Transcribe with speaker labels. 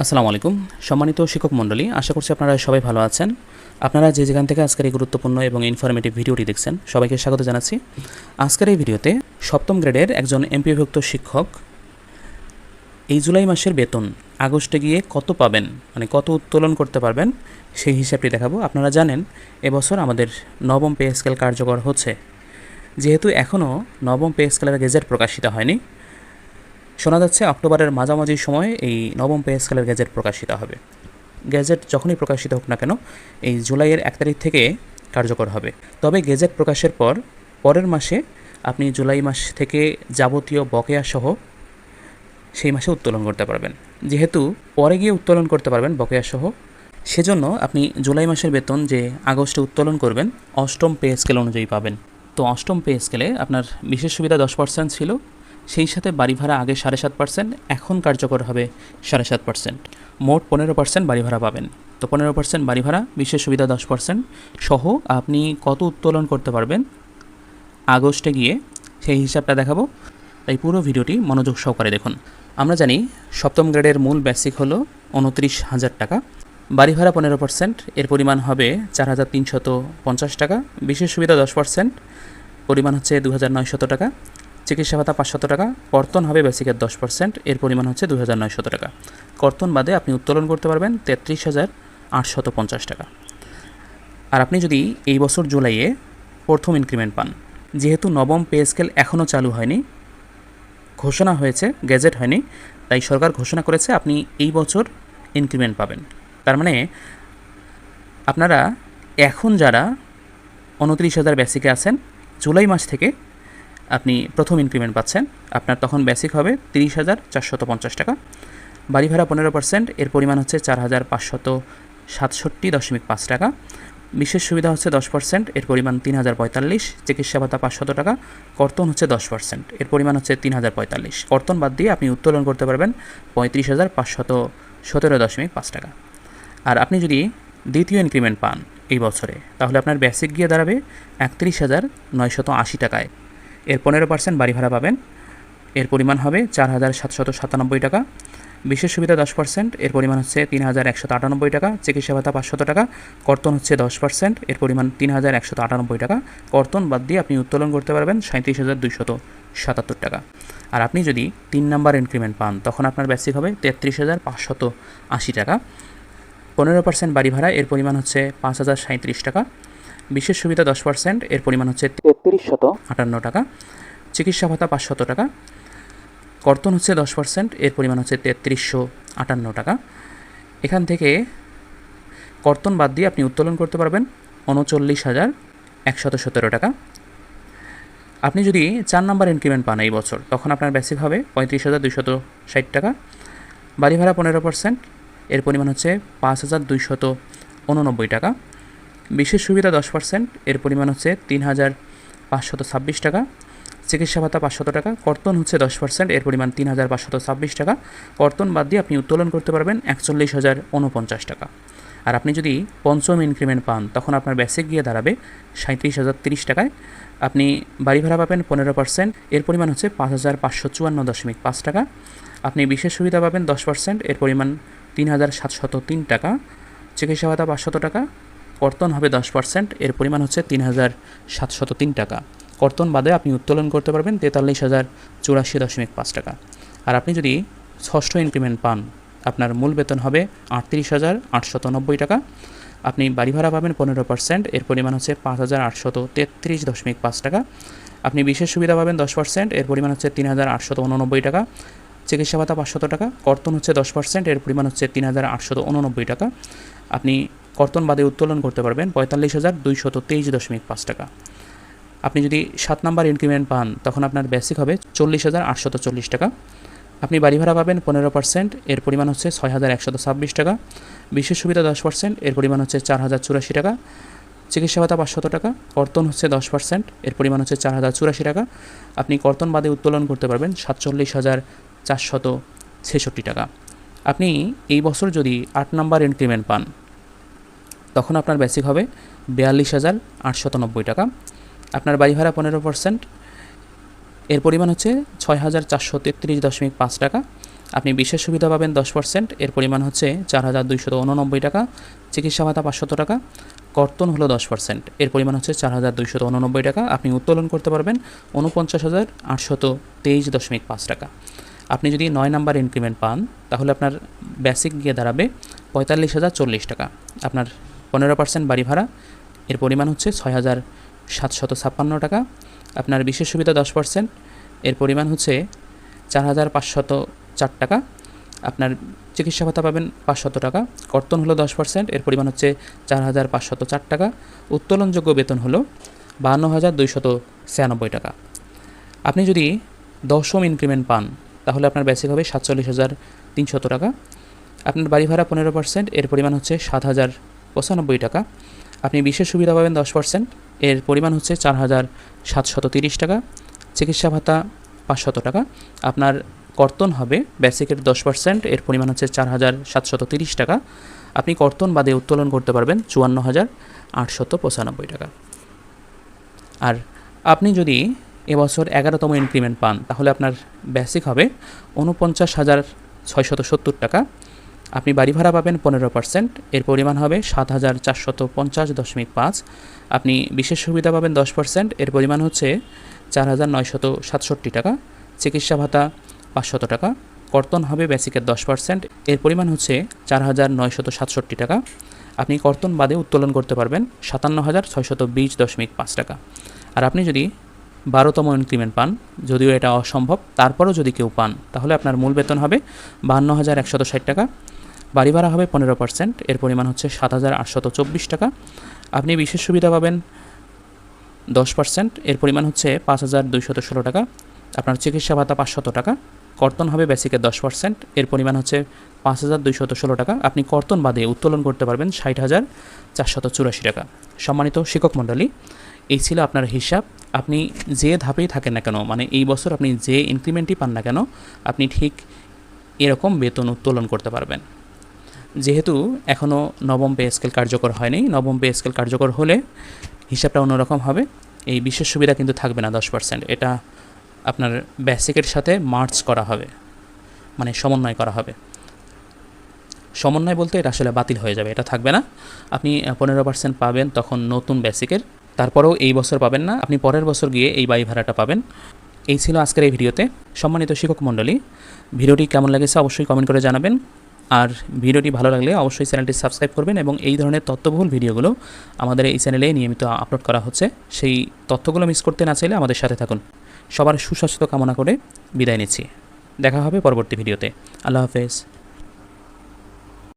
Speaker 1: আসসালামু আলাইকুম সম্মানিত শিক্ষক মণ্ডলী, আশা করছি আপনারা সবাই ভালো আছেন। আপনারা যে যেখান থেকে আজকের এই গুরুত্বপূর্ণ এবং ইনফরমেটিভ ভিডিওটি দেখছেন সবাইকে স্বাগত জানাচ্ছি। আজকের এই ভিডিওতে সপ্তম গ্রেডের একজন এমপিওভুক্ত শিক্ষক এই জুলাই মাসের বেতন আগস্টে গিয়ে কত পাবেন, মানে কত উত্তোলন করতে পারবেন সেই হিসাবটি দেখাবো। আপনারা জানেন এবছর আমাদের নবম পে স্কেল কার্যকর হচ্ছে। যেহেতু এখনও নবম পে স্কেলের গেজেট প্রকাশিত হয়নি, শোনা যাচ্ছে অক্টোবরের মাঝামাঝি সময়ে এই নবম পে স্কেলের গেজেট প্রকাশিত হবে। গেজেট যখনই প্রকাশিত হোক না কেন এই জুলাইয়ের 1 তারিখ থেকে কার্যকর হবে। তবে গেজেট প্রকাশের পর পরের মাসে আপনি জুলাই মাস থেকে যাবতীয় বকেয়া সহ সেই মাসে উত্তোলন করতে পারবেন। যেহেতু পরে গিয়ে উত্তোলন করতে পারবেন বকেয়া সহ, সেজন্য আপনি জুলাই মাসের বেতন যে আগস্টে উত্তোলন করবেন অষ্টম পে স্কেল অনুযায়ী পাবেন। তো অষ্টম পে স্কেলে আপনার বিশেষ সুবিধা 10% ছিল, সেই সাথে বাড়ি ভাড়া আগে 7.5%, এখন কার্যকর হবে 7.5%। মোট 15% বাড়ি ভাড়া পাবেন। তো 15% বাড়ি ভাড়া, বিশেষ সুবিধা 10% সহ আপনি কত উত্তোলন করতে পারবেন আগস্টে গিয়ে সেই হিসাবটা দেখাবো। তাই পুরো ভিডিওটি মনোযোগ সহকারে দেখুন। আমরা জানি সপ্তম গ্রেডের মূল বেসিক হলো 29,000 টাকা, বাড়ি ভাড়া 15%, এর পরিমাণ হবে 4,350 টাকা, বিশেষ সুবিধা 10%, পরিমাণ হচ্ছে 2,900 টাকা, চিকিৎসা ভাতা 500 টাকা, কর্তন হবে বেসিকের 10%, এর পরিমাণ হচ্ছে 2,900 টাকা। কর্তন বাদে আপনি উত্তোলন করতে পারবেন 33,850 টাকা। আর আপনি যদি এই বছর জুলাইয়ে প্রথম ইনক্রিমেন্ট পান, যেহেতু নবম পে স্কেল এখনও চালু হয়নি, ঘোষণা হয়েছে, গেজেট হয়নি, তাই সরকার ঘোষণা করেছে আপনি এই বছর ইনক্রিমেন্ট পাবেন। তার মানে আপনারা এখন যারা 29,000 বেসিকে আছেন, জুলাই মাস থেকে আপনি প্রথম ইনক্রিমেন্ট পাচ্ছেন। আপনার তখন বেসিক হবে 30,450 টাকা, বাড়ি ভাড়া 15%, এর পরিমাণ হচ্ছে 4,567.5 টাকা, বিশেষ সুবিধা হচ্ছে 10%, এর পরিমাণ 3,045, চিকিৎসা ভাতা 500 টাকা, কর্তন হচ্ছে 10%, এর পরিমাণ হচ্ছে 3,045। কর্তন বাদ দিয়ে আপনি উত্তোলন করতে পারবেন 35,517.5 টাকা। আর আপনি যদি দ্বিতীয় ইনক্রিমেন্ট পান এই বছরে, তাহলে আপনার বেসিক গিয়ে দাঁড়াবে 31,980 টাকায়। এর 15% বাড়ি ভাড়া পাবেন, এর পরিমাণ হবে 4,797 টাকা, বিশেষ সুবিধা 10%, এর পরিমাণ হচ্ছে 3,198 টাকা, চিকিৎসা ভাতা 500 টাকা, কর্তন হচ্ছে 10%, এর পরিমাণ 3,198 টাকা। কর্তন বাদ দিয়ে আপনি উত্তোলন করতে পারবেন 37,277 টাকা। আর আপনি যদি 3 নাম্বার ইনক্রিমেন্ট পান, তখন আপনার বেসিক হবে 33,580 টাকা, 15% বাড়ি ভাড়া, এর পরিমাণ হচ্ছে 5,037 টাকা, বিশেষ সুবিধা 10%, এর পরিমাণ হচ্ছে 3,358 টাকা, চিকিৎসা ভাতা 500 টাকা, কর্তন হচ্ছে 10%, এর পরিমাণ হচ্ছে 3,358 টাকা। এখান থেকে কর্তন বাদ দিয়ে আপনি উত্তোলন করতে পারবেন 39,117 টাকা। আপনি যদি 4 নাম্বার ইনক্রিমেন্ট পান এই বছর, তখন আপনার বেসিক হবে 35,260 টাকা, বাড়ি ভাড়া 15%, এর পরিমাণ হচ্ছে 5,289 টাকা, বিশেষ সুবিধা 10%, এর পরিমাণ হচ্ছে 3,526 টাকা, চিকিৎসা ভাতা 500 টাকা, কর্তন হচ্ছে 10%, এর পরিমাণ 3,526 টাকা। কর্তন বাদ দিয়ে আপনি উত্তোলন করতে পারবেন 41,049 টাকা। আর আপনি যদি পঞ্চম ইনক্রিমেন্ট পান, তখন আপনার বেসিক গিয়ে দাঁড়াবে 37,030 টাকায়। আপনি বাড়ি ভাড়া পাবেন 15%, এর পরিমাণ হচ্ছে 5,554.5 টাকা। আপনি বিশেষ সুবিধা পাবেন 10%, এর পরিমাণ 3,703 টাকা, চিকিৎসা ভাতা 500 টাকা, কর্তন হবে 10%, এর পরিমাণ হচ্ছে 3,703 টাকা। কর্তন বাদে আপনি উত্তোলন করতে পারবেন 43,084.5 টাকা। আর আপনি যদি ষষ্ঠ ইনক্রিমেন্ট পান, আপনার মূল বেতন হবে 38,890 টাকা। আপনি বাড়ি ভাড়া পাবেন 15%, এর পরিমাণ হচ্ছে 5,833.5 টাকা। আপনি বিশেষ সুবিধা পাবেন 10%, এর পরিমাণ হচ্ছে 3,889 টাকা, চিকিৎসা ভাতা 500 টাকা, কর্তন হচ্ছে 10%, এর পরিমাণ হচ্ছে 3,889 টাকা। আপনি কর্তন বাদে উত্তোলন করতে পারবেন 45,223.5 টাকা। আপনি যদি 7 নাম্বার ইনক্রিমেন্ট পান, তখন আপনার বেসিক হবে 40,840 টাকা। আপনি বাড়ি ভাড়া পাবেন 15%, এর পরিমাণ হচ্ছে 6,126 টাকা, বিশেষ সুবিধা 10%, এর পরিমাণ হচ্ছে 4,084 টাকা, চিকিৎসা ভাতা 500 টাকা, কর্তন হচ্ছে 10%, এর পরিমাণ হচ্ছে 4,084 টাকা। আপনি কর্তন বাদে উত্তোলন করতে পারবেন 47,466 টাকা। আপনি এই বছর যদি 8 নাম্বার ইনক্রিমেন্ট পান, তখন আপনার বেসিক হবে 42,890 টাকা। আপনার বাড়ি ভাড়া 15%, এর পরিমাণ হচ্ছে 6,433.5 টাকা। আপনি বিশেষ সুবিধা পাবেন 10%, এর পরিমাণ হচ্ছে 4,289 টাকা। চিকিৎসা ভাতা 500 টাকা। কর্তন হলো 10%, এর পরিমাণ হচ্ছে 4,289 টাকা। আপনি উত্তোলন করতে পারবেন 49,823.5 টাকা। আপনি যদি 9 নাম্বার ইনক্রিমেন্ট পান তাহলে আপনার বেসিক গিয়ে দাঁড়াবে 45,040 টাকা। আপনার 15% বাড়ি ভাড়া, এর পরিমাণ হচ্ছে 6,756 টাকা। আপনার বিশেষ সুবিধা 10%, এর পরিমাণ হচ্ছে 4,504 টাকা। আপনার চিকিৎসা ভাতা পাবেন 500 টাকা। কর্তন হলো 10%, এর পরিমাণ হচ্ছে 4,504 টাকা। উত্তোলনযোগ্য বেতন হলো 52,296 টাকা। আপনি যদি 10ম ইনক্রিমেন্ট পান তাহলে আপনার বেসিক হবে 47,300 টাকা। আপনার বাড়ি ভাড়া 15%, এর পরিমাণ হচ্ছে 7,095 টাকা। আপনি বিশেষ সুবিধা পাবেন 10%, এর পরিমাণ হচ্ছে 4,730 টাকা। চিকিৎসা ভাতা 500 টাকা। আপনার কর্তন হবে বেসিকের 10%, এর পরিমাণ হচ্ছে 4,730 টাকা। আপনি কর্তন বাদে উত্তোলন করতে পারবেন 54,895 টাকা। আর আপনি যদি এবছর 11তম ইনক্রিমেন্ট পান তাহলে আপনার বেসিক হবে 49,670 টাকা। আপনি বাড়ি ভাড়া পাবেন 15%, এর পরিমাণ হবে 7,450.5। আপনি বিশেষ সুবিধা পাবেন 10%, এর পরিমাণ হচ্ছে 4,967 টাকা। চিকিৎসা ভাতা 500 টাকা। কর্তন হবে বেসিকের 10%, এর পরিমাণ হচ্ছে 4,967 টাকা। আপনি কর্তন বাদে উত্তোলন করতে পারবেন 57,620.5 টাকা। আর আপনি যদি 12তম ইনক্রিমেন্ট পান, যদিও এটা অসম্ভব, তারপরও যদি কেউ পান তাহলে আপনার মূল বেতন হবে 52,160 টাকা। বাড়ি ভাড়া হবে 15%, এর পরিমাণ হচ্ছে 7,824 টাকা। আপনি বিশেষ সুবিধা পাবেন 10%, এর পরিমাণ হচ্ছে 5,216 টাকা। আপনার চিকিৎসা ভাতা 500 টাকা। কর্তন হবে বেসিকের 10%, এর পরিমাণ হচ্ছে 5,216 টাকা। আপনি কর্তন বাদে উত্তোলন করতে পারবেন 60,484 টাকা। সম্মানিত শিক্ষক মণ্ডলী, এই ছিল আপনার হিসাব। আপনি যে ধাপেই থাকেন না কেন, মানে এই বছর আপনি যে ইনক্রিমেন্টই পান না কেন, আপনি ঠিক এরকম বেতন উত্তোলন করতে পারবেন। যেহেতু এখনও নবম পে স্কেল কার্যকর হয়নি, নবম পে স্কেল কার্যকর হলে হিসাবটা অন্যরকম হবে। এই বিশেষ সুবিধা কিন্তু থাকবে না 10%, এটা আপনার বেসিকের সাথে মার্চ করা হবে, মানে সমন্বয় করা হবে। সমন্বয় বলতে এটা আসলে বাতিল হয়ে যাবে, এটা থাকবে না। আপনি 15% পাবেন তখন নতুন বেসিকের, তারপরেও এই বছর পাবেন না, আপনি পরের বছর গিয়ে এই বাড়ি ভাড়াটা পাবেন। এই ছিল আজকের এই ভিডিওতে। সম্মানিত শিক্ষক মণ্ডলী, ভিডিওটি কেমন লেগেছে অবশ্যই কমেন্ট করে জানাবেন। আর ভিডিওটি ভালো লাগলে অবশ্যই চ্যানেলটি সাবস্ক্রাইব করবেন এবং এই ধরনের তথ্যবহুল ভিডিওগুলো আমাদের এই চ্যানেলে নিয়মিত আপলোড করা হচ্ছে, সেই তথ্যগুলো মিস করতে না চাইলে আমাদের সাথে থাকুন। সবার সুস্বাস্থ্য কামনা করে বিদায় নিচ্ছি। দেখা হবে পরবর্তী ভিডিওতে। আল্লাহ হাফেজ।